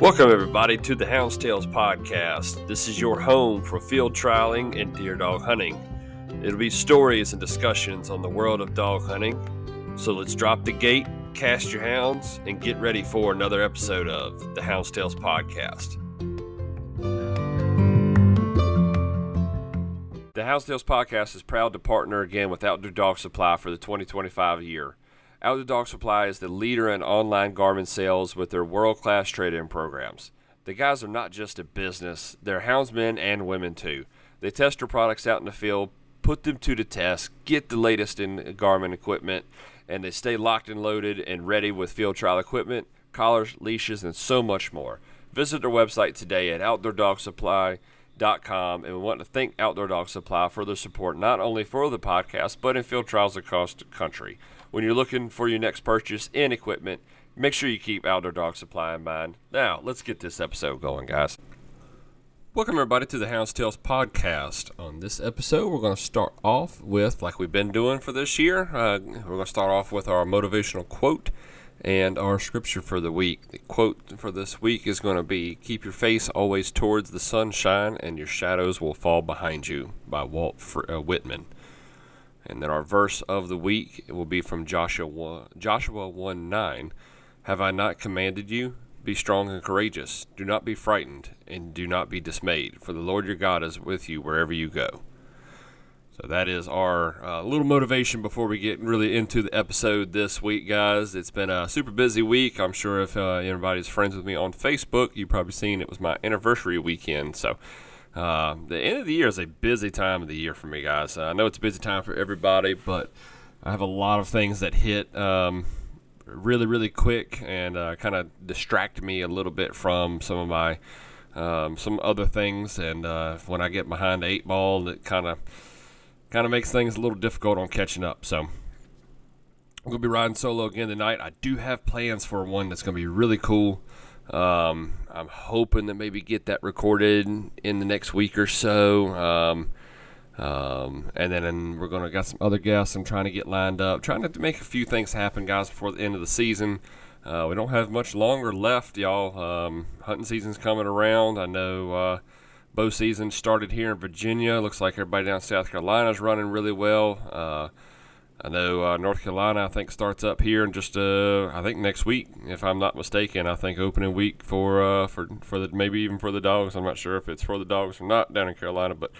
Welcome, everybody, to the Hounds podcast. This is your home for field trialing and deer dog hunting. It'll be stories and discussions on the world of dog hunting. So let's drop the gate, cast your hounds, and get ready for another episode of the Hounds podcast. The Hounds podcast is proud to partner again with Outdoor Dog Supply for the 2025 year. Outdoor Dog Supply is the leader in online garment sales with their world-class trade-in programs. The guys are not just a business, they're houndsmen and women too. They test their products out in the field, put them to the test, get the latest in garment equipment, and they stay locked and loaded and ready with field trial equipment, collars, leashes, and so much more. Visit their website today at outdoordogsupply.com, and we want to thank Outdoor Dog Supply for their support not only for the podcast, but in field trials across the country. When you're looking for your next purchase in equipment, make sure you keep Outdoor Dog Supply in mind. Now, let's get this episode going, guys. Welcome, everybody, to the Hounds podcast. On this episode, we're going to start off with, like we've been doing for this year, we're going to start off with our motivational quote and our scripture for the week. The quote for this week is going to be, "Keep your face always towards the sunshine, and your shadows will fall behind you," by Walt Whitman. And then our verse of the week will be from Joshua 1:9. "Have I not commanded you? Be strong and courageous. Do not be frightened, and do not be dismayed, for the Lord your God is with you wherever you go." So that is our little motivation before we get really into the episode this week, guys. It's been a super busy week. I'm sure if anybody's friends with me on Facebook, you've probably seen it was my anniversary weekend. So the end of the year is a busy time of the year for me, guys. I know it's a busy time for everybody, but I have a lot of things that hit really, really quick and kind of distract me a little bit from some of my some other things. And when I get behind the eight ball, it kind of makes things a little difficult on catching up. So I'm going to be riding solo again tonight. I do have plans for one that's going to be really cool. I'm hoping to maybe get that recorded in the next week or so. And then we're going to got some other guests I'm trying to get lined up, trying to make a few things happen, guys, before the end of the season. We don't have much longer left, y'all. Hunting season's coming around. I know bow season started here in Virginia. Looks like everybody down in South Carolina is running really well. I know North Carolina, I think, starts up here in just, I think, next week, if I'm not mistaken. I think opening week for the maybe even for the dogs. I'm not sure if it's for the dogs or not down in Carolina, but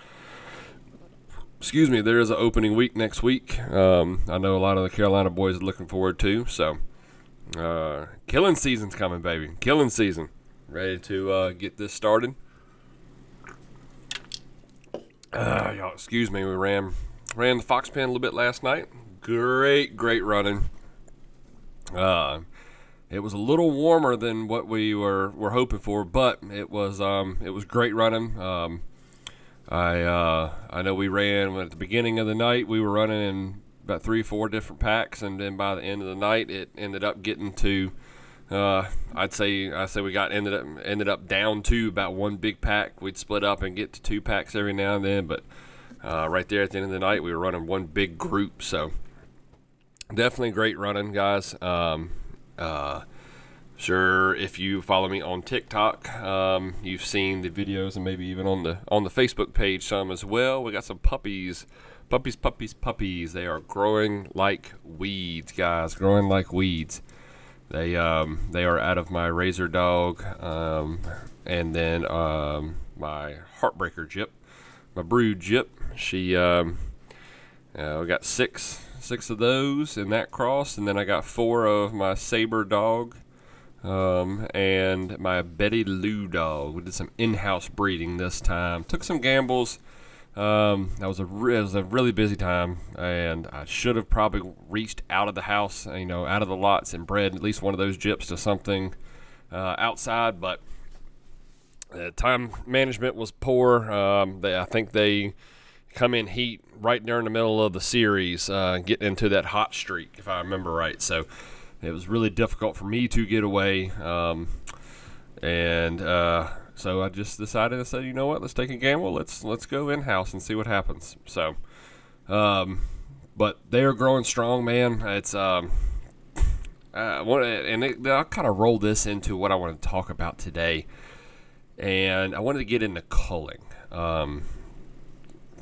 excuse me, there is an opening week next week. I know a lot of the Carolina boys are looking forward to. So, killing season's coming, baby. Killing season. Ready to get this started. Y'all, excuse me, we ran the fox pen a little bit last night. Great running. It was a little warmer than what we were hoping for, but it was great running. I know we ran at the beginning of the night. We were running in about 3 or 4 different packs, and then by the end of the night, it ended up getting to. I'd say we ended up down to about one big pack. We'd split up and get to 2 packs every now and then, but right there at the end of the night, we were running one big group. So definitely great running, guys. Sure, if you follow me on TikTok, you've seen the videos and maybe even on the Facebook page some as well. We got some puppies. They are growing like weeds, guys. Growing like weeds. They are out of my razor dog, and then my heartbreaker Jip, my brood Jip. She we got six of those in that cross, and then I got 4 of my saber dog, and my Betty Lou dog. We did some in-house breeding this time. Took some gambles. It was a really busy time, and I should have probably reached out of the house, out of the lots, and bred at least one of those Jips to something outside, but time management was poor. I think they come in heat right during the middle of the series, getting into that hot streak, if I remember right. So it was really difficult for me to get away, so I just decided to say, you know what, let's take a gamble. Let's go in-house and see what happens. So, but they are growing strong, man. It's I'll kind of roll this into what I want to talk about today. And I wanted to get into culling.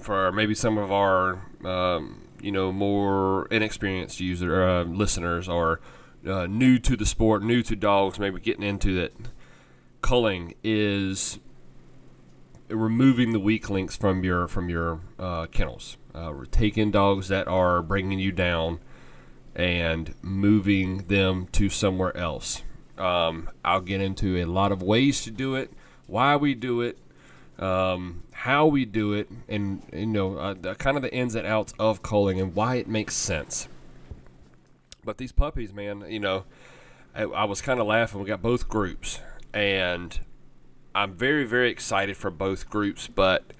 For maybe some of our, more inexperienced listeners, or new to the sport, new to dogs, maybe getting into it. Culling is removing the weak links from your kennels. We're taking dogs that are bringing you down and moving them to somewhere else. I'll get into a lot of ways to do it, why we do it, how we do it, and kind of the ins and outs of culling and why it makes sense. But these puppies, man, I was kind of laughing. We got both groups, and I'm very, very excited for both groups. But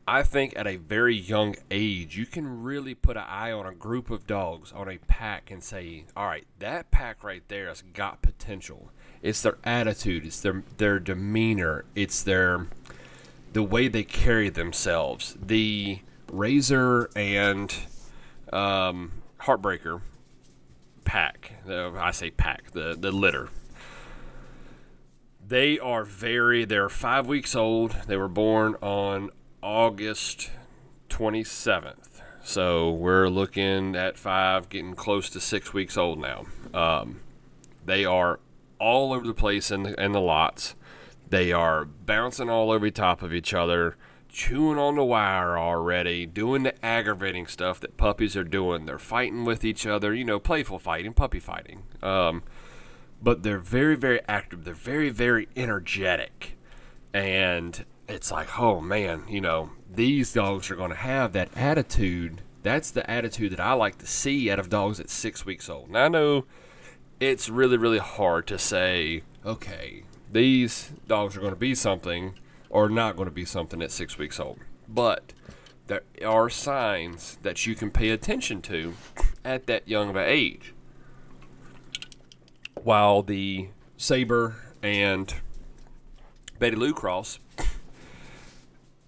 I think at a very young age, you can really put an eye on a group of dogs, on a pack, and say, all right, that pack right there has got potential. It's their attitude, it's their demeanor, it's the way they carry themselves. The Razor and Heartbreaker pack, I say pack, the litter. They're 5 weeks old. They were born on August 27th. So we're looking at 5, getting close to 6 weeks old now. They are all over the place in the lots. They are bouncing all over the top of each other, chewing on the wire already, doing the aggravating stuff that puppies are doing. They're fighting with each other, playful fighting, puppy fighting. But they're very, very active. They're very, very energetic. And it's like, oh man, these dogs are going to have that attitude. That's the attitude that I like to see out of dogs at 6 weeks old. Now I know it's really, really hard to say, okay, these dogs are going to be something or not going to be something at 6 weeks old. But there are signs that you can pay attention to at that young of an age. While the Sabre and Betty Lou Cross,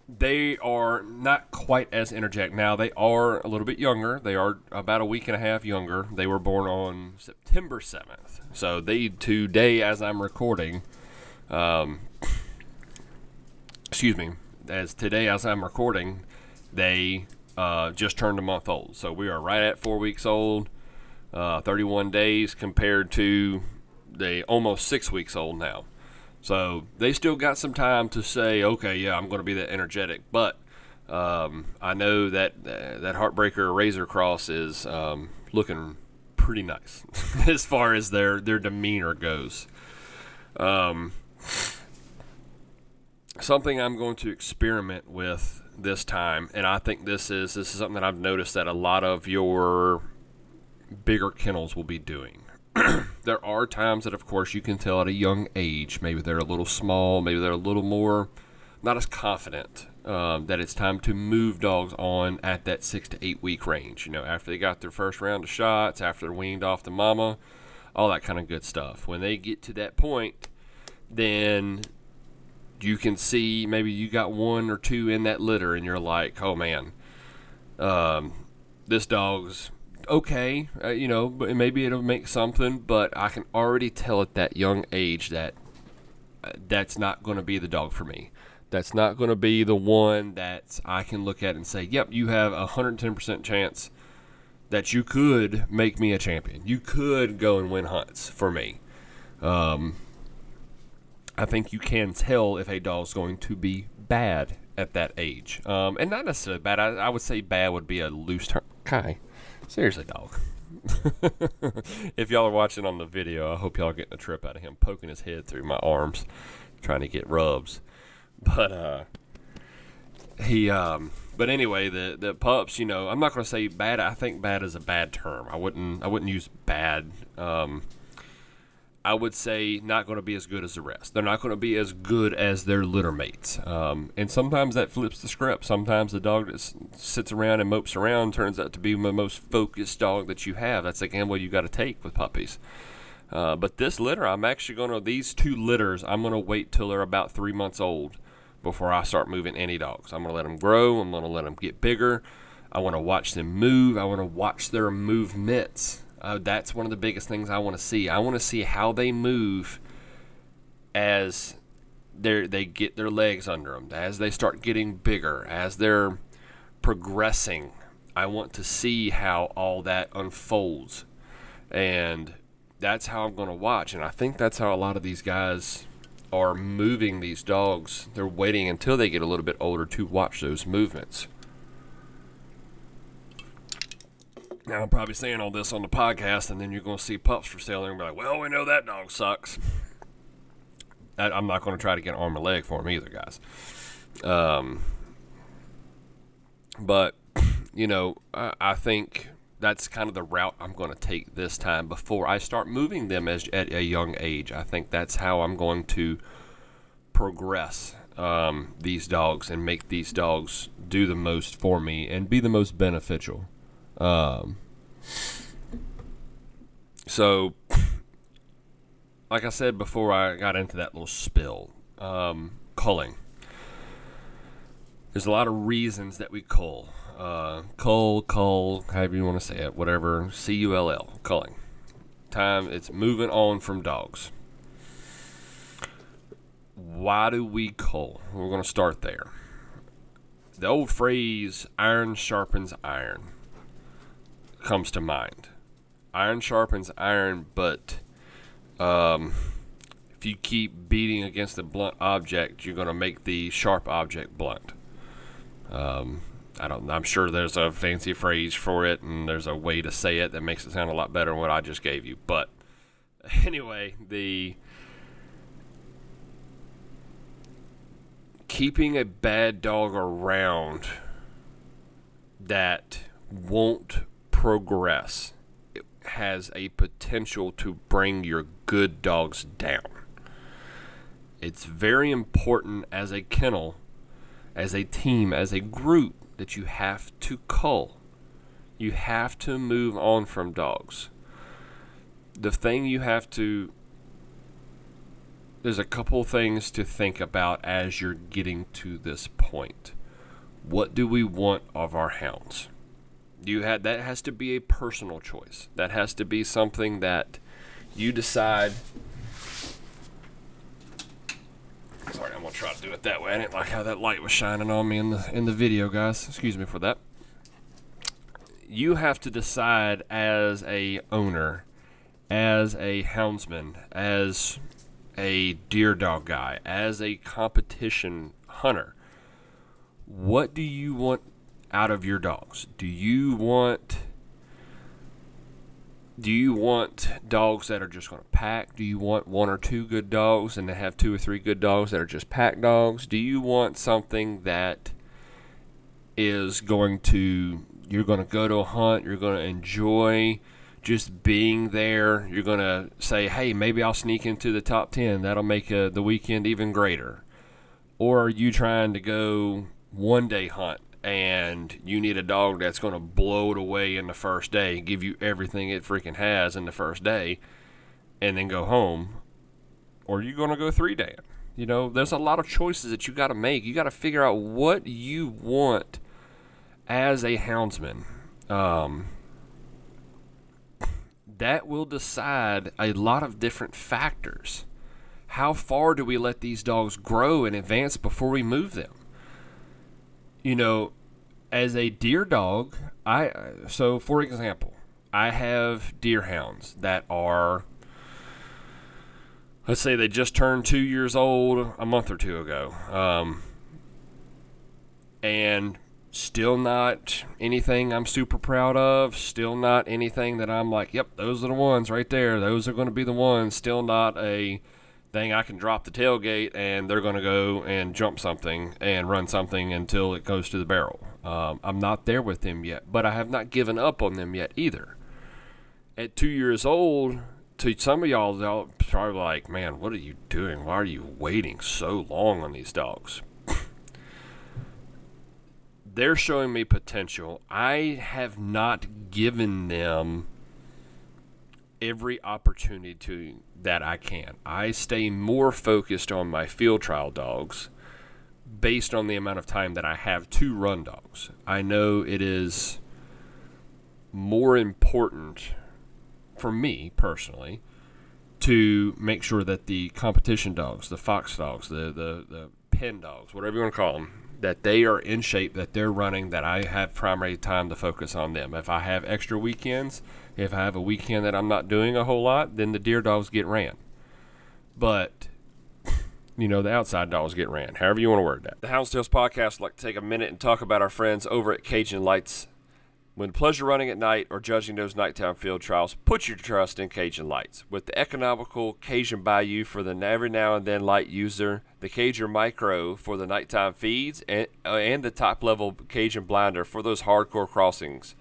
they are not quite as energetic. Now, they are a little bit younger. They are about a week and a half younger. They were born on September 7th. So today, as I'm recording, as I'm recording, they just turned a month old. So we are right at 4 weeks old, 31 days compared to they almost 6 weeks old now. So they still got some time to say, okay, yeah, I'm going to be that energetic. But I know that Heartbreaker Razor Cross is looking pretty nice as far as their demeanor goes. Something I'm going to experiment with this time, and I think this is something that I've noticed that a lot of your bigger kennels will be doing. There are times that, of course, you can tell at a young age, maybe they're a little small, maybe they're a little more not as confident, that it's time to move dogs on at that 6 to 8 week range. After they got their first round of shots, after they're weaned off the mama, all that kind of good stuff. When they get to that point, then you can see maybe you got 1 or 2 in that litter, and you're like, oh man, this dog's okay, but maybe it'll make something, but I can already tell at that young age that that's not going to be the dog for me. That's not going to be the one that I can look at and say, yep, you have a 110% chance that you could make me a champion. You could go and win hunts for me. I think you can tell if a dog's going to be bad at that age. And not necessarily bad. I would say bad would be a loose term. Kai, seriously, dog. If y'all are watching on the video, I hope y'all are getting a trip out of him poking his head through my arms, trying to get rubs. But but anyway, the pups, I'm not going to say bad. I think bad is a bad term. I wouldn't use bad. I would say not going to be as good as the rest. They're not going to be as good as their litter mates. And sometimes that flips the script. Sometimes the dog that sits around and mopes around turns out to be the most focused dog that you have. That's a gamble you got to take with puppies. But this litter, these 2 litters, I'm going to wait till they're about 3 months old before I start moving any dogs. I'm going to let them grow. I'm going to let them get bigger. I want to watch them move. I want to watch their movements. That's one of the biggest things I want to see. I want to see how they move as they get their legs under them, as they start getting bigger, as they're progressing. I want to see how all that unfolds, and that's how I'm going to watch. And I think that's how a lot of these guys are moving these dogs. They're waiting until they get a little bit older to watch those movements. Now, I'm probably saying all this on the podcast, and then you're going to see pups for sale and be like, well, we know that dog sucks. I'm not going to try to get an arm and leg for him either, guys. But, you know, I think that's kind of the route I'm going to take this time before I start moving them at a young age. I think that's how I'm going to progress these dogs and make these dogs do the most for me and be the most beneficial. So, like I said before I got into that little spill, culling. There's a lot of reasons that we cull. Cull, however you want to say it, whatever, C-U-L-L, culling. It's moving on from dogs. Why do we cull? We're going to start there. The old phrase, iron sharpens iron, comes to mind. Iron sharpens iron, but if you keep beating against a blunt object, you're going to make the sharp object blunt. I'm sure there's a fancy phrase for it, and there's a way to say it that makes it sound a lot better than what I just gave you. But anyway, keeping a bad dog around that won't progress, it has a potential to bring your good dogs down. It's very important as a kennel, as a team, as a group, that you have to cull. You have to move on from dogs. The thing you have to... There's a couple things to think about as you're getting to this point. What do we want of our hounds? That has to be a personal choice. That has to be something that you decide... Sorry, I'm going to try to do it that way. I didn't like how that light was shining on me in the video, guys. Excuse me for that. You have to decide as a owner, as a houndsman, as a deer dog guy, as a competition hunter, what do you want out of your dogs? Do you want dogs that are just going to pack? Do you want one or two good dogs and to have two or three good dogs that are just pack dogs? Do you want something that is you're going to go to a hunt, you're going to enjoy just being there, you're going to say, hey, maybe I'll sneak into the top 10, that'll make the weekend even greater? Or are you trying to go one day hunt and you need a dog that's going to blow it away in the first day, give you everything it freaking has in the first day, and then go home? Or are you going to go 3-day? You know, there's a lot of choices that you got to make. You got to figure out what you want as a houndsman. That will decide a lot of different factors. How far do we let these dogs grow and advance before we move them? You know, as a deer dog, so for example, I have deer hounds that are, let's say they just turned 2 years old a month or two ago, and still not anything I'm super proud of, still not anything that I'm like, yep, those are the ones right there, those are going to be the ones, still not a thing I can drop the tailgate and they're going to go and jump something and run something until it goes to the barrel. I'm not there with them yet, but I have not given up on them yet either. At 2 years old, to some of y'all probably like, man, what are you doing? Why are you waiting so long on these dogs? They're showing me potential. I have not given them every opportunity that I can. I stay more focused on my field trial dogs based on the amount of time that I have to run dogs. I know it is more important for me personally, to make sure that the competition dogs, the fox dogs, the pen dogs, whatever you want to call them, that they are in shape, that they're running, that I have primary time to focus on them. If I have extra weekends, if I have a weekend that I'm not doing a whole lot, then the deer dogs get ran. But, the outside dogs get ran, however you want to word that. The Hounds Tales podcast would like to take a minute and talk about our friends over at Cajun Lights. When pleasure running at night or judging those nighttime field trials, put your trust in Cajun Lights. With the economical Cajun Bayou for the every now and then light user, the Cajun Micro for the nighttime feeds, and the top-level Cajun Blinder for those hardcore crossings.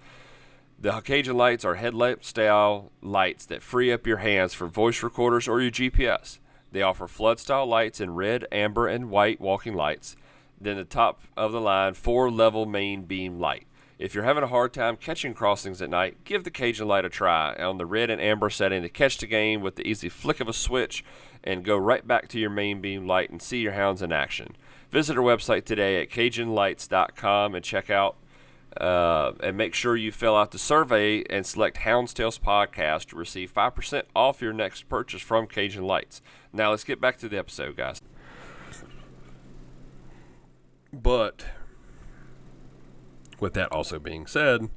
The Cajun Lights are headlamp-style lights that free up your hands for voice recorders or your GPS. They offer flood-style lights in red, amber, and white walking lights. Then the top-of-the-line 4-level main beam light. If you're having a hard time catching crossings at night, give the Cajun Light a try on the red and amber setting to catch the game with the easy flick of a switch and go right back to your main beam light and see your hounds in action. Visit our website today at CajunLights.com and check out and make sure you fill out the survey and select Hounds Tales Podcast to receive 5% off your next purchase from Cajun Lights. Now let's get back to the episode, guys. But with that also being said,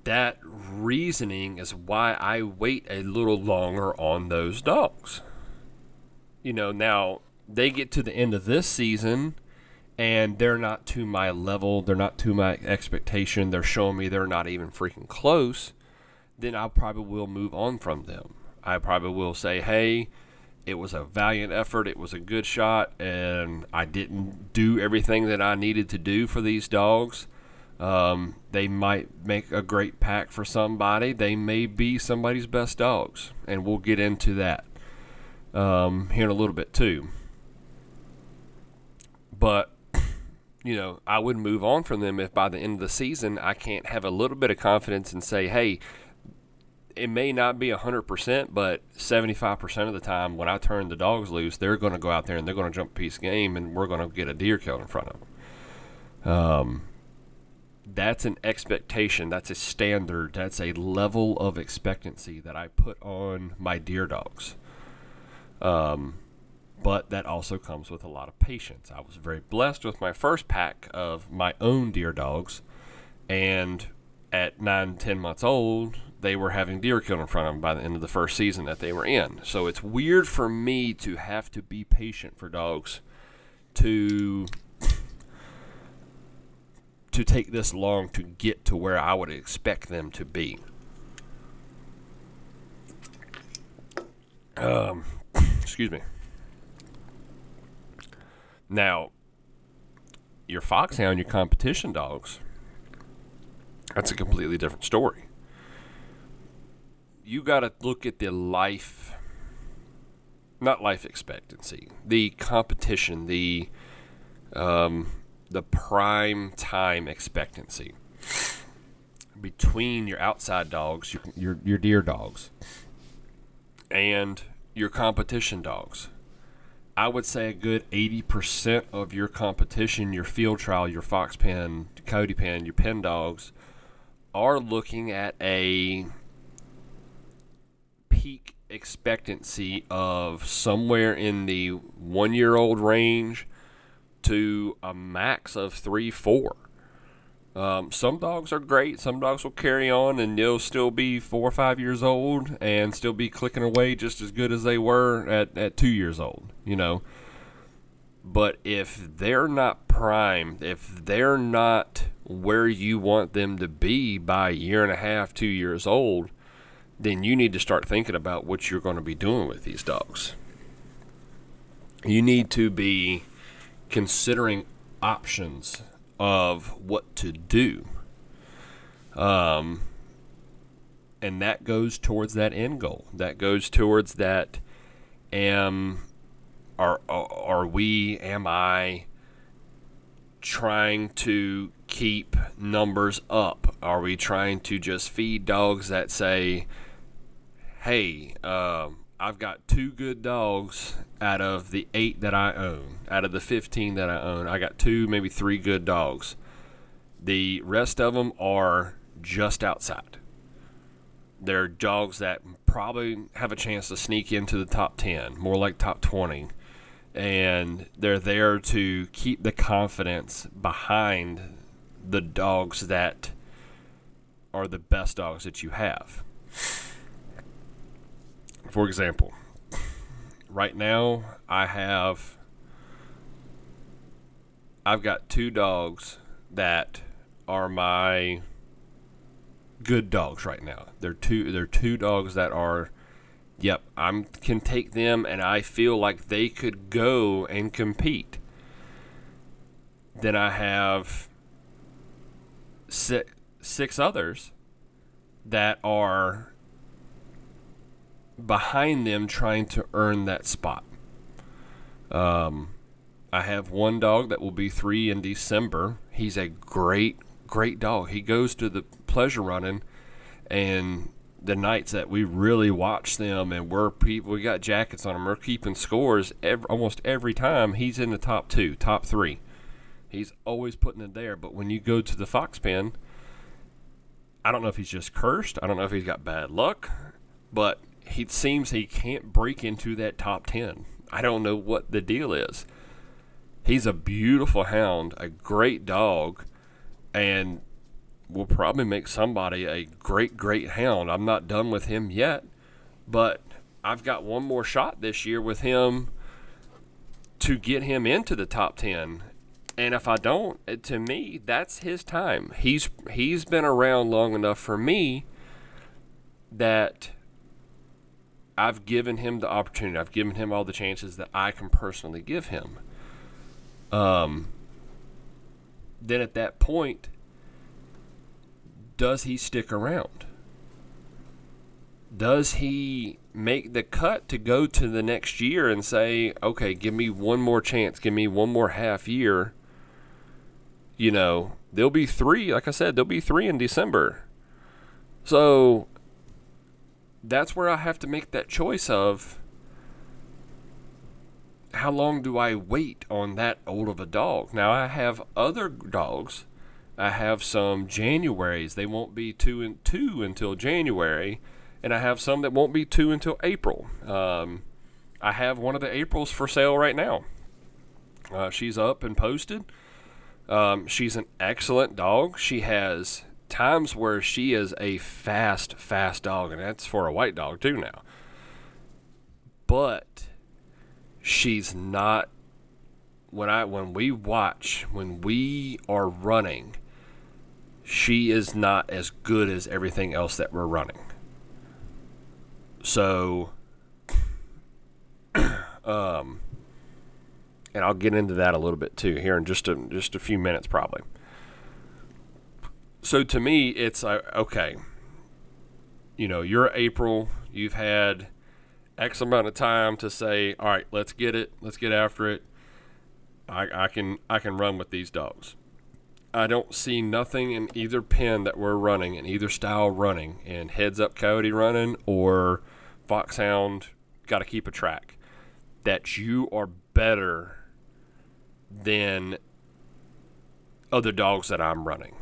that reasoning is why I wait a little longer on those dogs. Now they get to the end of this season and they're not to my level, they're not to my expectation, they're showing me they're not even freaking close, then I probably will move on from them. I probably will say, hey, it was a valiant effort, it was a good shot, and I didn't do everything that I needed to do for these dogs. They might make a great pack for somebody. They may be somebody's best dogs, and we'll get into that here in a little bit too. But, I would move on from them if by the end of the season I can't have a little bit of confidence and say, hey, it may not be 100%, but 75% of the time when I turn the dogs loose, they're going to go out there and they're going to jump a piece of game, and we're going to get a deer killed in front of them. That's an expectation. That's a standard. That's a level of expectancy that I put on my deer dogs. But that also comes with a lot of patience. I was very blessed with my first pack of my own deer dogs, and at 9-10 months old, they were having deer killed in front of them by the end of the first season that they were in. So it's weird for me to have to be patient for dogs to take this long to get to where I would expect them to be. Excuse me. Now, your foxhound, your competition dogs, that's a completely different story. You got to look at the not life expectancy, the competition, the prime time expectancy between your outside dogs, your deer dogs, and your competition dogs. I would say a good 80% of your competition, your field trial, your fox pen, coyote pen, your pen dogs, are looking at a peak expectancy of somewhere in the 1-year-old range to a max of 3-4. Some dogs are great. Some dogs will carry on and they'll still be 4 or 5 years old and still be clicking away just as good as they were at 2 years old, But if they're not primed, if they're not where you want them to be by 1.5, 2 years old, then you need to start thinking about what you're going to be doing with these dogs. You need to be considering options of what to do. And that goes towards that end goal. That goes towards that, am I trying to keep numbers up? Are we trying to just feed dogs that say, hey, I've got 2 good dogs out of the 8 that I own, out of the 15 that I own, I got 2, maybe 3 good dogs. The rest of them are just outside. They're dogs that probably have a chance to sneak into the top 10, more like top 20. And they're there to keep the confidence behind the dogs that are the best dogs that you have. For example, right now I've got 2 dogs that are my good dogs right now. They're two dogs that are, yep, I can take them and I feel like they could go and compete. Then I have six others that are behind them trying to earn that spot. I have one dog that will be 3 in December. He's a great dog. He goes to the pleasure running, and the nights that we really watch them, and we got jackets on him, we're keeping scores almost every time. He's in the top 2, top 3. He's always putting it there. But when you go to the fox pen, I don't know if he's just cursed. I don't know if he's got bad luck, but it seems he can't break into that top 10. I don't know what the deal is. He's a beautiful hound, a great dog, and will probably make somebody a great hound. I'm not done with him yet, but I've got one more shot this year with him to get him into the top 10. And if I don't, to me, that's his time. He's been around long enough for me that I've given him the opportunity. I've given him all the chances that I can personally give him. Then at that point, does he stick around? Does he make the cut to go to the next year and say, okay, give me one more chance, give me one more half year? You know, there'll be 3, like I said, there'll be 3 in December. So that's where I have to make that choice of how long do I wait on that old of a dog? Now, I have other dogs. I have some Januaries. They won't be 2 and 2 until January. And I have some that won't be 2 until April. I have one of the Aprils for sale right now. She's up and posted. She's an excellent dog. She has times where she is a fast dog, and that's for a white dog too now. But she's not, when we are running, she is not as good as everything else that we're running. So, and I'll get into that a little bit too here in just a few minutes probably. So to me, it's okay. You know, you're April. You've had X amount of time to say, all right, let's get it. Let's get after it. I can run with these dogs. I don't see nothing in either pen that we're running, in either style running, in heads up coyote running or foxhound, got to keep a track, that you are better than other dogs that I'm running.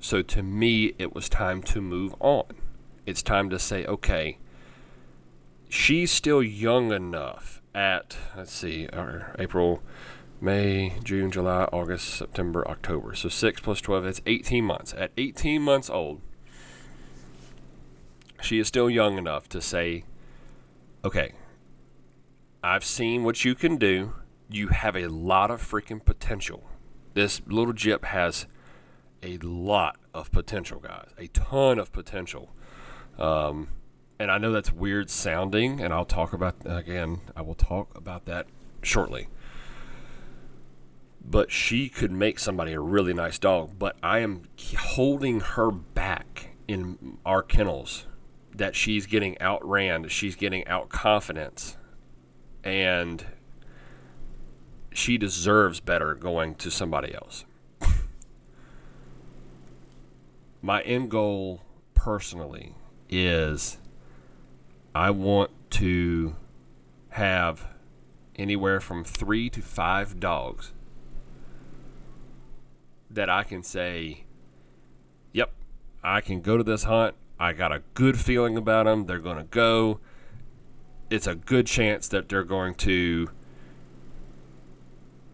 So to me, it was time to move on. It's time to say, okay, she's still young enough at, April, May, June, July, August, September, October. So 6 plus 12, that's 18 months. At 18 months old, she is still young enough to say, okay, I've seen what you can do. You have a lot of freaking potential. This little gyp has a lot of potential, guys. A ton of potential. And I know that's weird sounding, and I will talk about that shortly. But she could make somebody a really nice dog. But I am holding her back in our kennels, that she's getting outran, she's getting out-confidence, and she deserves better going to somebody else. My end goal personally is I want to have anywhere from 3 to 5 dogs that I can say, yep, I can go to this hunt, I got a good feeling about them. They're going to go. It's a good chance that they're going to.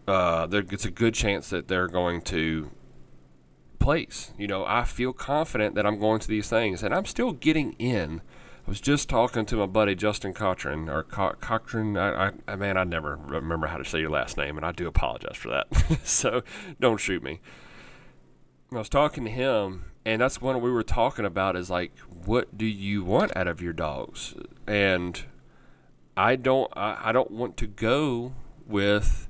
It's a good chance that they're going to place. I feel confident that I'm going to these things, and I'm still getting in. I was just talking to my buddy Justin Cochran, or Cochran. I never remember how to say your last name, and I do apologize for that. So don't shoot me. I was talking to him, and that's when we were talking about is like, what do you want out of your dogs? And I don't want to go with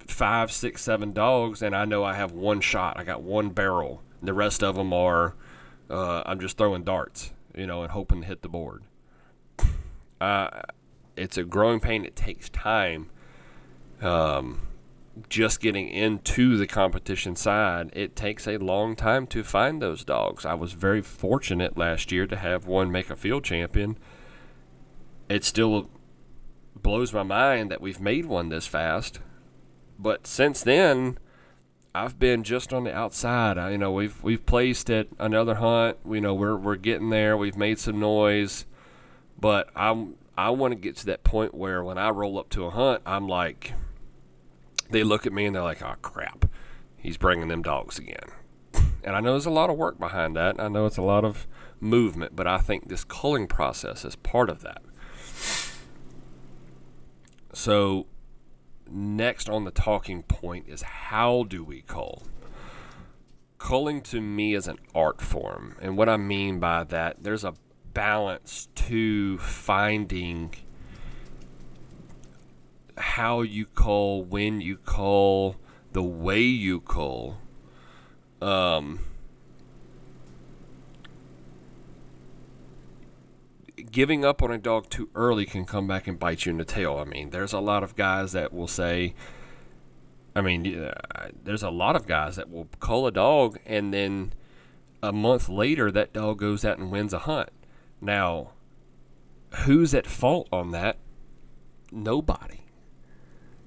5, 6, 7 dogs, and I know I have one shot. I got one barrel. The rest of them are, I'm just throwing darts, and hoping to hit the board. It's a growing pain. It takes time. Just getting into the competition side, it takes a long time to find those dogs. I was very fortunate last year to have one make a field champion. It still blows my mind that we've made one this fast. But since then, I've been just on the outside. We've placed at another hunt. We're getting there. We've made some noise, but I want to get to that point where when I roll up to a hunt, I'm like, they look at me and they're like, "Oh crap, he's bringing them dogs again." And I know there's a lot of work behind that. I know it's a lot of movement, but I think this culling process is part of that. So next on the talking point is, how do we cull? Culling to me is an art form. And what I mean by that, there's a balance to finding how you cull, when you cull, the way you cull. Giving up on a dog too early can come back and bite you in the tail. There's a lot of guys that will say, there's a lot of guys that will cull a dog and then a month later that dog goes out and wins a hunt. Now, who's at fault on that? Nobody.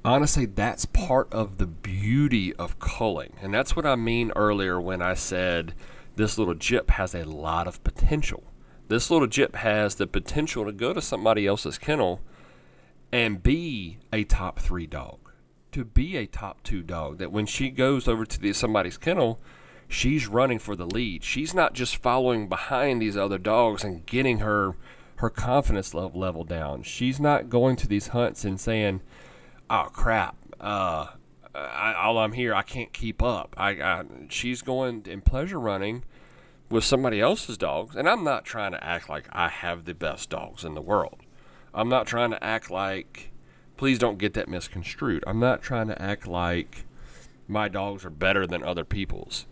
Honestly, that's part of the beauty of culling. And that's what I mean earlier when I said this little gyp has a lot of potential. This little gyp has the potential to go to somebody else's kennel and be a top 3 dog, to be a top 2 dog, that when she goes over to somebody's kennel, she's running for the lead. She's not just following behind these other dogs and getting her confidence level down. She's not going to these hunts and saying, "Oh crap, all I'm here, I can't keep up." She's going and pleasure running with somebody else's dogs. And I'm not trying to act like I have the best dogs in the world. I'm not trying to act like, please don't get that misconstrued, I'm not trying to act like my dogs are better than other people's.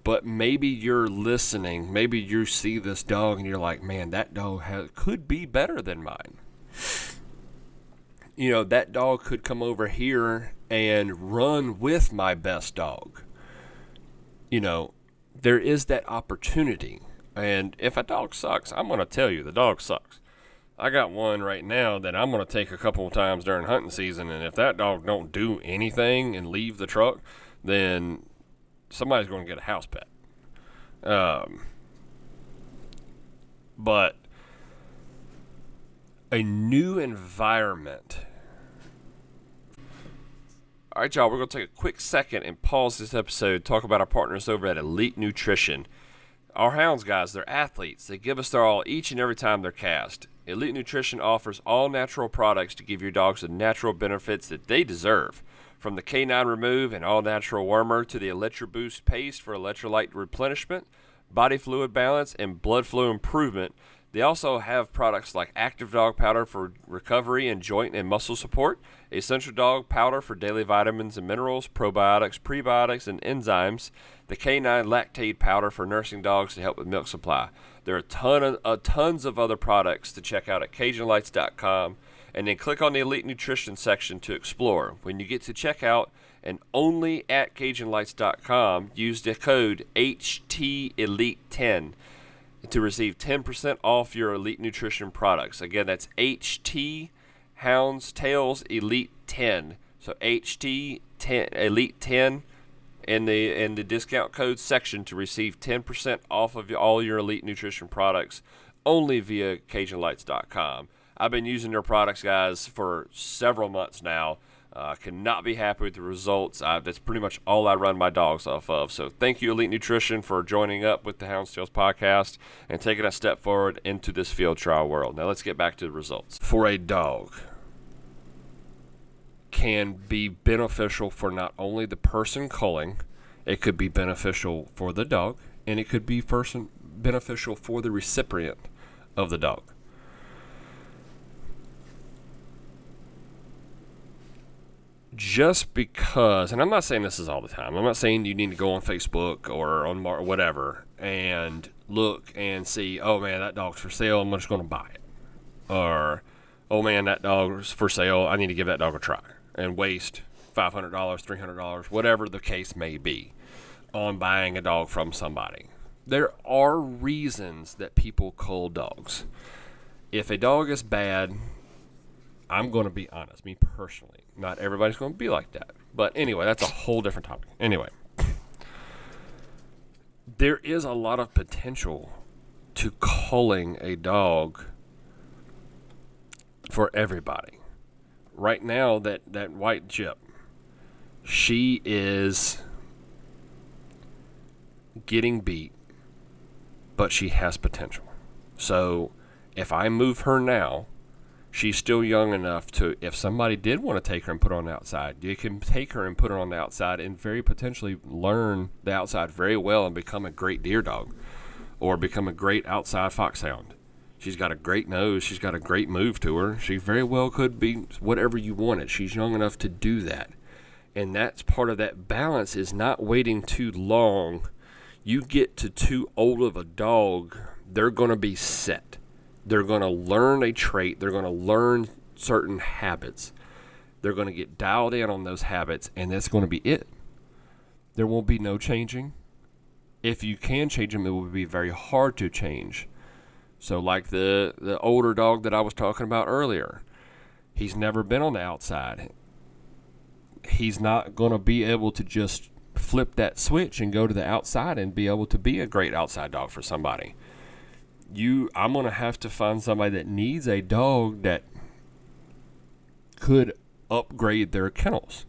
But maybe you're listening, maybe you see this dog and you're like, man, that dog could be better than mine. That dog could come over here and run with my best dog. There is that opportunity. And if a dog sucks, I'm going to tell you the dog sucks. I got one right now that I'm going to take a couple of times during hunting season, and if that dog don't do anything and leave the truck, then somebody's going to get a house pet. But a new environment. All right, y'all, we're going to take a quick second and pause this episode, talk about our partners over at Elite Nutrition. Our Hounds guys, they're athletes. They give us their all each and every time they're cast. Elite Nutrition offers all natural products to give your dogs the natural benefits that they deserve. From the K9 Remove and all natural wormer to the ElectroBoost paste for electrolyte replenishment, body fluid balance, and blood flow improvement. They also have products like Active Dog Powder for recovery and joint and muscle support, Essential Dog Powder for daily vitamins and minerals, probiotics, prebiotics, and enzymes, the K9 Lactate Powder for nursing dogs to help with milk supply. There are tons of other products to check out at CajunLights.com, and then click on the Elite Nutrition section to explore. When you get to checkout, and only at CajunLights.com, use the code HTElite10 to receive 10% off your Elite Nutrition products. Again, that's HT Hounds Tails Elite 10. So HT10 Elite 10, in the discount code section to receive 10% off of all your Elite Nutrition products only via CajunLights.com. I've been using their products, guys, for several months now. Cannot be happy with the results. That's pretty much all I run my dogs off of. So thank you, Elite Nutrition, for joining up with the Hounds Tales podcast and taking a step forward into this field trial world. Now let's get back to the results. For a dog, can be beneficial for not only the person culling, it could be beneficial for the dog, and it could be beneficial for the recipient of the dog. Just because, and I'm not saying this is all the time, I'm not saying you need to go on Facebook or on whatever and look and see, oh man, that dog's for sale, I'm just going to buy it. Or, oh man, that dog's for sale, I need to give that dog a try. And waste $500, $300, whatever the case may be, on buying a dog from somebody. There are reasons that people cull dogs. If a dog is bad, I'm going to be honest, me personally. Not everybody's going to be like that. But anyway, that's a whole different topic. Anyway, there is a lot of potential to culling a dog for everybody. Right now, that white Gyp, she is getting beat, but she has potential. So if I move her now, she's still young enough to, if somebody did want to take her and put her on the outside, you can take her and put her on the outside and very potentially learn the outside very well and become a great deer dog or become a great outside foxhound. She's got a great nose. She's got a great move to her. She very well could be whatever you wanted. She's young enough to do that. And that's part of that balance, is not waiting too long. You get to too old of a dog, they're going to be set. They're going to learn a trait. They're going to learn certain habits. They're going to get dialed in on those habits, and that's going to be it. There won't be no changing. If you can change them, it will be very hard to change. So like the older dog that I was talking about earlier, he's never been on the outside. He's not going to be able to just flip that switch and go to the outside and be able to be a great outside dog for somebody. I'm going to have to find somebody that needs a dog that could upgrade their kennels.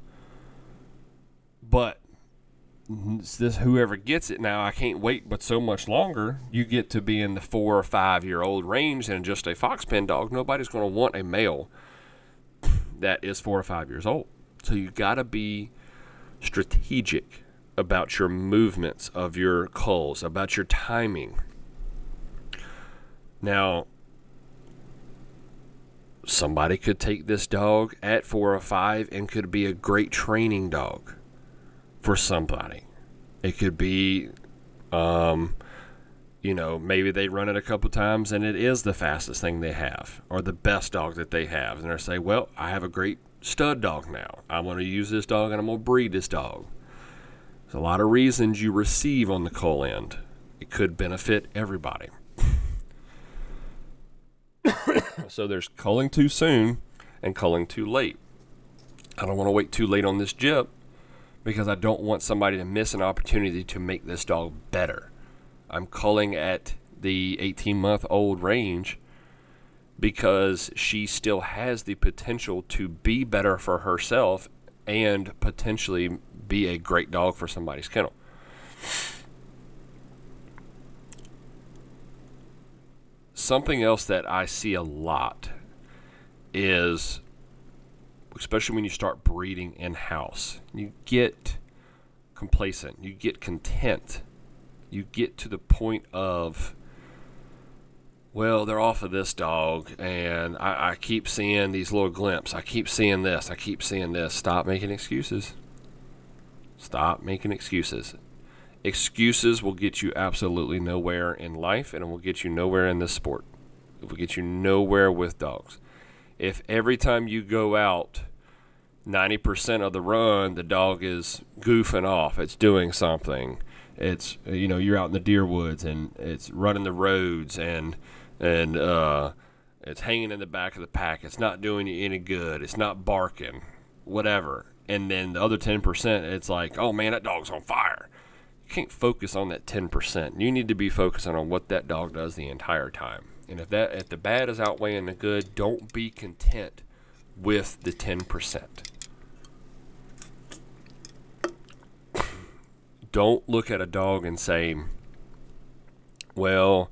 But this, whoever gets it now, I can't wait but so much longer. You get to be in the 4 or 5 year old range and just a fox pen dog. Nobody's going to want a male that is 4 or 5 years old. So you got to be strategic about your movements of your culls, about your timing. Now, somebody could take this dog at 4 or 5 and could be a great training dog for somebody. It could be, maybe they run it a couple times and it is the fastest thing they have or the best dog that they have. And they say, well, I have a great stud dog now. I'm going to use this dog and I'm going to breed this dog. There's a lot of reasons you receive on the cull end. It could benefit everybody. So there's culling too soon and culling too late. I don't want to wait too late on this Gyp because I don't want somebody to miss an opportunity to make this dog better. I'm culling at the 18-month-old range because she still has the potential to be better for herself and potentially be a great dog for somebody's kennel. Something else that I see a lot is, especially when you start breeding in-house, you get complacent, you get content, you get to the point of, well, they're off of this dog, and I keep seeing these little glimpses. I keep seeing this. I keep seeing this. Stop making excuses. Stop making excuses. Excuses will get you absolutely nowhere in life, and it will get you nowhere in this sport. It will get you nowhere with dogs. If every time you go out, 90% of the run, the dog is goofing off, it's doing something. It's, you're out in the deer woods, and it's running the roads, and it's hanging in the back of the pack. It's not doing you any good. It's not barking, whatever. And then the other 10%, it's like, oh man, that dog's on fire. You can't focus on that 10%. You need to be focusing on what that dog does the entire time. And if the bad is outweighing the good, don't be content with the 10%. Don't look at a dog and say, well,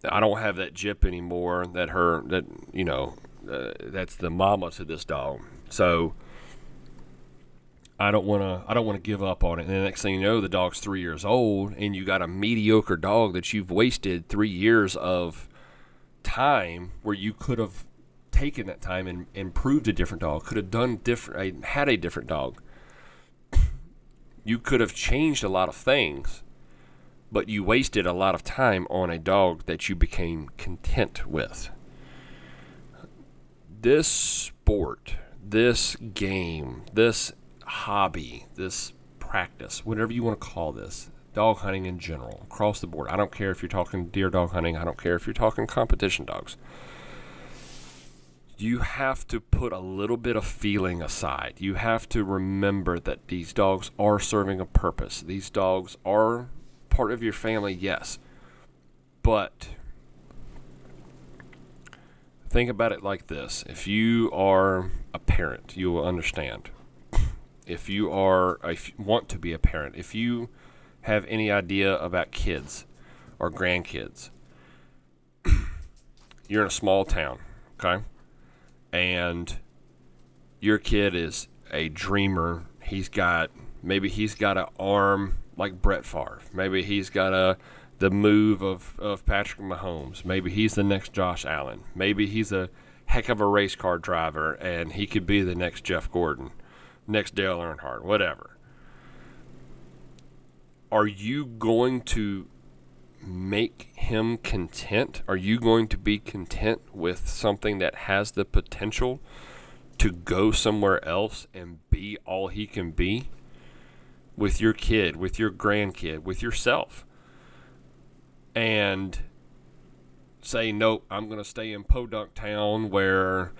I don't have that Jip anymore. That's the mama to this dog. So I don't want to give up on it. And the next thing you know, the dog's 3 years old, and you got a mediocre dog that you've wasted 3 years of time where you could have taken that time and improved a different dog. Could have done different. Had a different dog. You could have changed a lot of things, but you wasted a lot of time on a dog that you became content with. This sport, this game, this hobby, this practice, whatever you want to call this, dog hunting in general, across the board. I don't care if you're talking deer dog hunting. I don't care if you're talking competition dogs. You have to put a little bit of feeling aside. You have to remember that these dogs are serving a purpose. These dogs are part of your family, yes. But think about it like this. If you are a parent, you will understand. If you want to be a parent, if you have any idea about kids or grandkids, you're in a small town, okay? And your kid is a dreamer. Maybe he's got an arm like Brett Favre. Maybe he's got the move of Patrick Mahomes. Maybe he's the next Josh Allen. Maybe he's a heck of a race car driver, and he could be the next Jeff Gordon, next Dale Earnhardt, whatever. Are you going to make him content? Are you going to be content with something that has the potential to go somewhere else and be all he can be? With your kid, with your grandkid, with yourself. And say, nope, I'm going to stay in Podunk Town where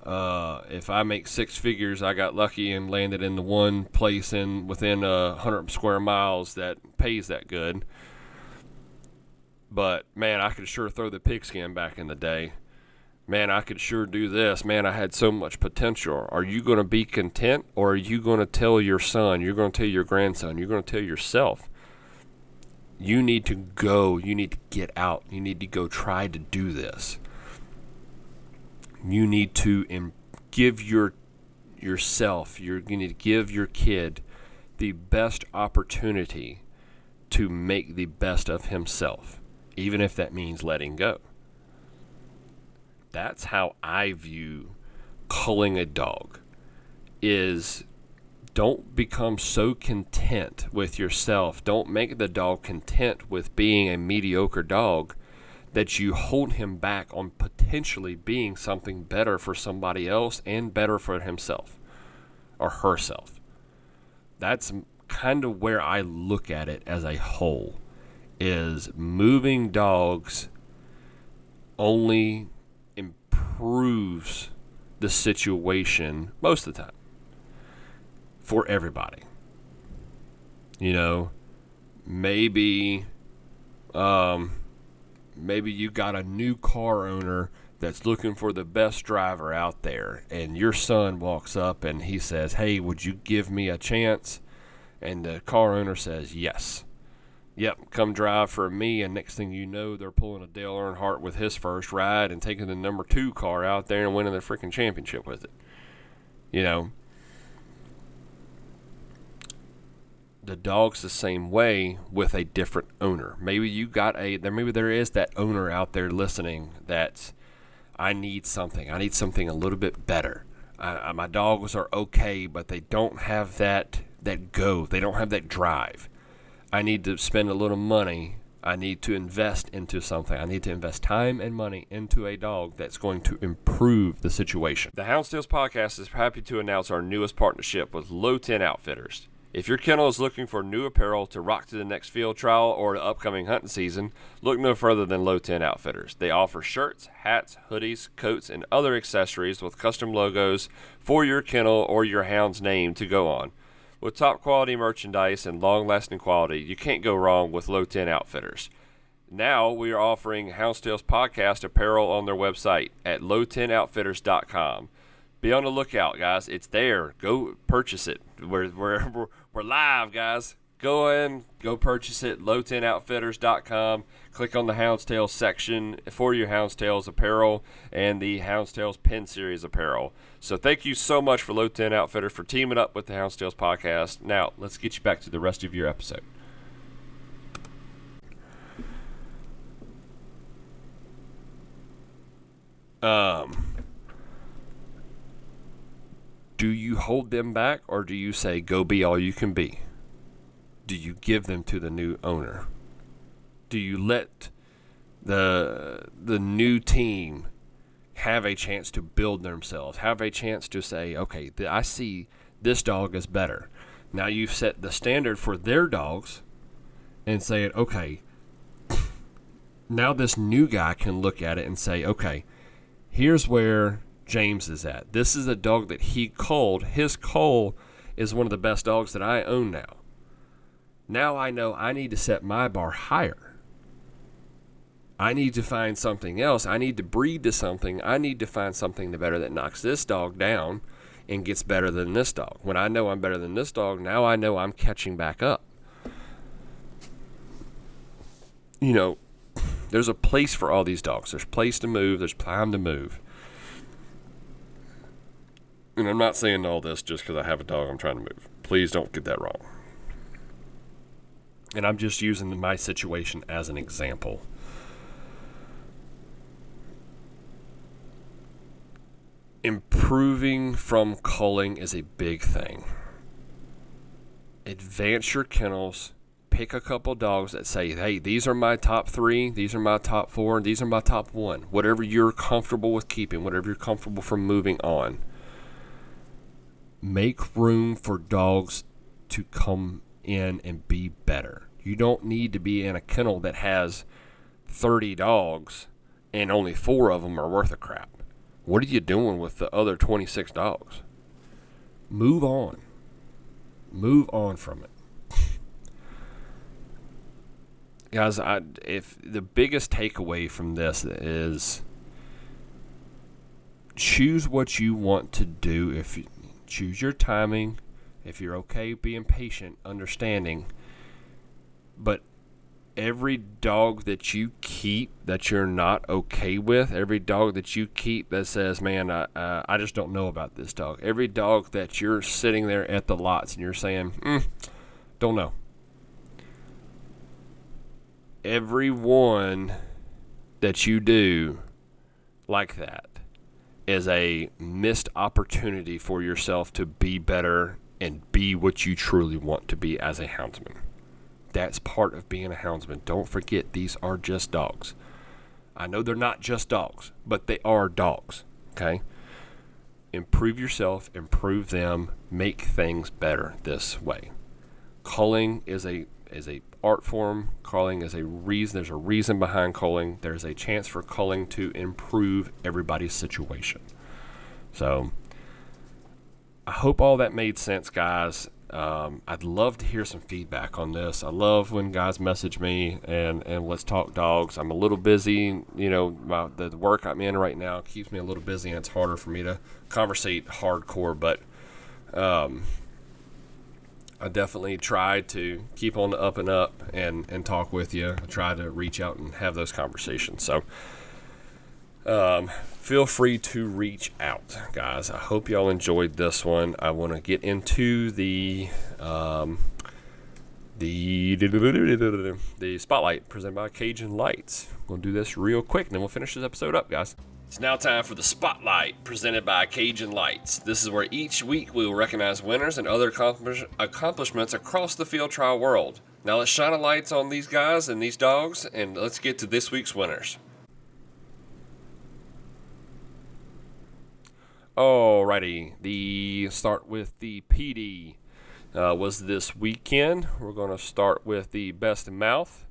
if I make six figures, I got lucky and landed in the one place within 100 square miles that pays that good. But, man, I could sure throw the pigskin back in the day. Man, I could sure do this. Man, I had so much potential. Are you going to be content, or are you going to tell your son, you're going to tell your grandson, you're going to tell yourself, you need to go, you need to get out, you need to go try to do this. You need to give yourself, you need to give your kid the best opportunity to make the best of himself, even if that means letting go. That's how I view culling a dog, is don't become so content with yourself. Don't make the dog content with being a mediocre dog that you hold him back on potentially being something better for somebody else and better for himself or herself. That's kind of where I look at it as a whole, is moving dogs only improves the situation most of the time for everybody. You know, maybe you got a new car owner that's looking for the best driver out there, and your son walks up and he says, hey, would you give me a chance? And the car owner says yes. Yep, come drive for me, and next thing you know, they're pulling a Dale Earnhardt with his first ride and taking the number 2 car out there and winning the freaking championship with it. You know, the dog's the same way with a different owner. Maybe there is that owner out there listening that I need something a little bit better. My dogs are okay, but they don't have that go. They don't have that drive. I need to spend a little money. I need to invest into something. I need to invest time and money into a dog that's going to improve the situation. The Hounds podcast is happy to announce our newest partnership with Low 10 Outfitters. If your kennel is looking for new apparel to rock to the next field trial or the upcoming hunting season, look no further than Low 10 Outfitters. They offer shirts, hats, hoodies, coats, and other accessories with custom logos for your kennel or your hound's name to go on. With top quality merchandise and long-lasting quality, you can't go wrong with Low 10 Outfitters. Now we are offering Hounds Tales Podcast apparel on their website at low10outfitters.com. Be on the lookout, guys. It's there. Go purchase it. We're live, guys. Go in, go purchase it. Low10outfitters.com. Click on the Hounds Tales section for your Hounds Tales apparel and the Hounds Tales Pin Series apparel. So thank you so much for Low 10 Outfitters for teaming up with the Hounds Tales podcast. Now let's get you back to the rest of your episode. Do you hold them back, or do you say, go be all you can be? Do you give them to the new owner? Do you let the new team have a chance to build themselves, have a chance to say, okay, I see this dog is better. Now you've set the standard for their dogs and say, okay, now this new guy can look at it and say, okay, here's where James is at. This is a dog that he culled. His cull is one of the best dogs that I own now. Now I know I need to set my bar higher. I need to find something else. I need to breed to something. I need to find something better that knocks this dog down and gets better than this dog. When I know I'm better than this dog, now I know I'm catching back up. You know, there's a place for all these dogs. There's place to move. There's time to move. And I'm not saying all this just because I have a dog I'm trying to move. Please don't get that wrong. And I'm just using my situation as an example. Improving from culling is a big thing. Advance your kennels. Pick a couple dogs that say, hey, these are my top 3, these are my top 4, and these are my top 1. Whatever you're comfortable with keeping, whatever you're comfortable from moving on. Make room for dogs to come in and be better. You don't need to be in a kennel that has 30 dogs and only 4 of them are worth a crap. What are you doing with the other 26 dogs? Move on. Move on from it. Guys, if the biggest takeaway from this is choose what you want to do. If you choose your timing, if you're okay being patient, understanding. But every dog that you keep that you're not okay with, every dog that you keep that says, man, I just don't know about this dog. Every dog that you're sitting there at the lots and you're saying, don't know. Every one that you do like that is a missed opportunity for yourself to be better and be what you truly want to be as a houndsman. That's part of being a houndsman. Don't forget, these are just dogs. I know they're not just dogs, but they are dogs, okay? Improve yourself, improve them, make things better this way. Culling is a art form. Culling is a reason. There's a reason behind culling. There's a chance for culling to improve everybody's situation. So I hope all that made sense, guys. I'd love to hear some feedback on this. I love when guys message me and let's talk dogs. I'm a little busy, you know, the work I'm in right now keeps me a little busy, and it's harder for me to conversate hardcore, but I definitely try to keep on the up and up and talk with you. I try to reach out and have those conversations. So feel free to reach out, guys. I hope y'all enjoyed this one. I want to get into the spotlight presented by Cajun Lights. We'll do this real quick, and then we'll finish this episode up, guys. It's now time for the spotlight presented by Cajun Lights. This is where each week we will recognize winners and other accomplishments across the field trial world. Now let's shine a lights on these guys and these dogs, and let's get to this week's winners. Alrighty, start with the PD. was this weekend. We're going to start with the best mouth,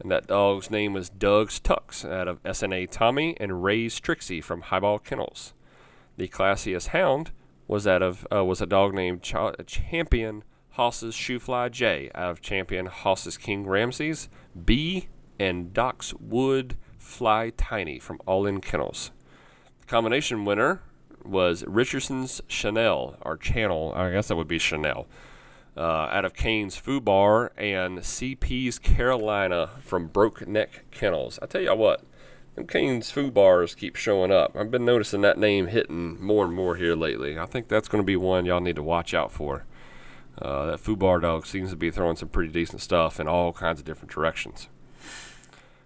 and that dog's name was Doug's Tux out of SNA Tommy and Ray's Trixie from Highball Kennels. The classiest hound was a dog named Champion Hoss's Shoefly J out of Champion Hoss's King Ramses B and Doc's Wood Fly Tiny from All In Kennels. The combination winner was Richardson's Chanel, or Channel, I guess that would be Chanel, out of Kane's Foo Bar, and CP's Carolina from Broke Neck Kennels. I tell you what, them Kane's Foo Bars keep showing up. I've been noticing that name hitting more and more here lately. I think that's going to be one y'all need to watch out for. That Foo Bar dog seems to be throwing some pretty decent stuff in all kinds of different directions.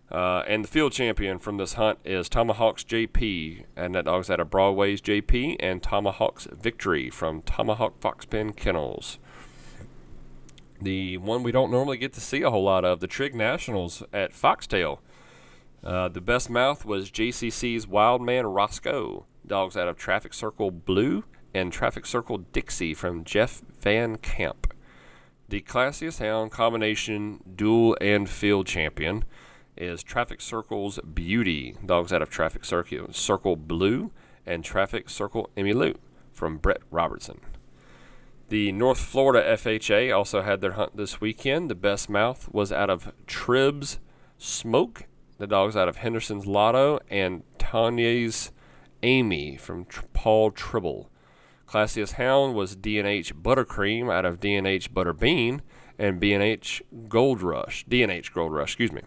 And the field champion from this hunt is Tomahawk's JP, and that dog's out of Broadway's JP, and Tomahawk's Victory from Tomahawk Foxpen Kennels. The one we don't normally get to see a whole lot of, the Trig Nationals at Foxtail. The best mouth was JCC's Wildman Roscoe, dogs out of Traffic Circle Blue and Traffic Circle Dixie from Jeff Van Camp. The classiest hound combination dual and field champion is Traffic Circle's Beauty, dogs out of Traffic Circle Blue and Traffic Circle Emmylou from Brett Robertson. The North Florida FHA also had their hunt this weekend. The best mouth was out of Trib's Smoke, the dog's out of Henderson's Lotto, and Tanya's Amy from Paul Tribble. Classiest hound was D&H Buttercream out of D&H Butterbean and D&H Gold Rush, excuse me.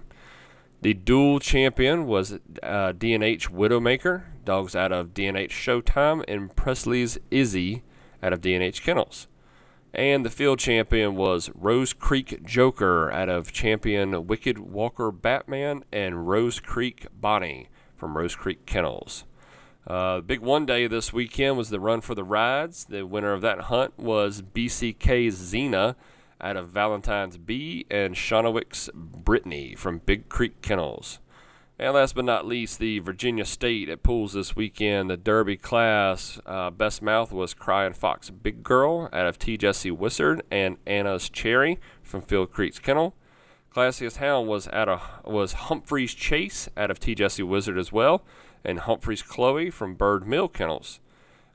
The dual champion was D&H Widowmaker, dogs out of D&H Showtime, and Presley's Izzy out of D&H Kennels. And the field champion was Rose Creek Joker out of Champion Wicked Walker Batman and Rose Creek Bonnie from Rose Creek Kennels. Big one day this weekend was the Run for the Rides. The winner of that hunt was BCK's Xena out of Valentine's B and Shawnewick's Brittany from Big Creek Kennels. And last but not least, the Virginia State at Pools this weekend. The Derby class best mouth was Crying Fox Big Girl out of T. Jesse Wissard and Anna's Cherry from Field Creek's Kennel. Classiest hound was Humphrey's Chase out of T. Jesse Wizard as well, and Humphrey's Chloe from Bird Mill Kennels.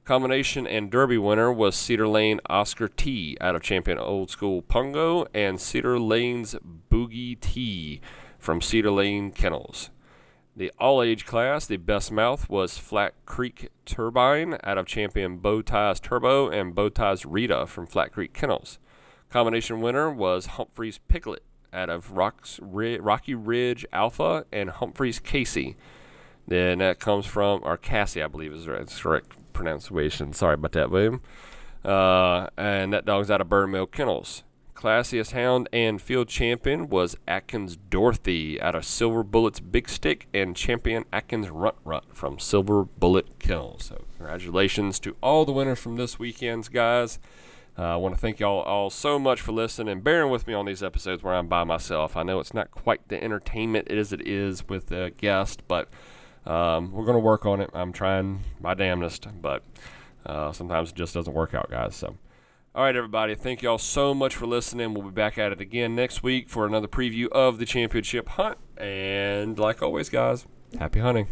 Combination and Derby winner was Cedar Lane Oscar T out of Champion Old School Pungo and Cedar Lane's Boogie T from Cedar Lane Kennels. The all-age class, the best mouth was Flat Creek Turbine out of Champion Bowties Turbo and Bowties Rita from Flat Creek Kennels. Combination winner was Humphrey's Piglet out of Rocky Ridge Alpha and Humphrey's Casey. Then that comes from, or Cassie, I believe is the correct pronunciation. Sorry about that, William. And that dog's out of Bird Mill Kennels. Classiest hound and field champion was Atkins Dorothy out of Silver Bullet's Big Stick and Champion Atkins Runt Runt from Silver Bullet Kennels. So congratulations to all the winners from this weekend's guys. I want to thank y'all all so much for listening and bearing with me on these episodes where I'm by myself. I know it's not quite the entertainment as it is with a guest, but we're going to work on it. I'm trying my damnedest, but sometimes it just doesn't work out, guys. So, all right, everybody. Thank y'all so much for listening. We'll be back at it again next week for another preview of the championship hunt. And like always, guys, happy hunting.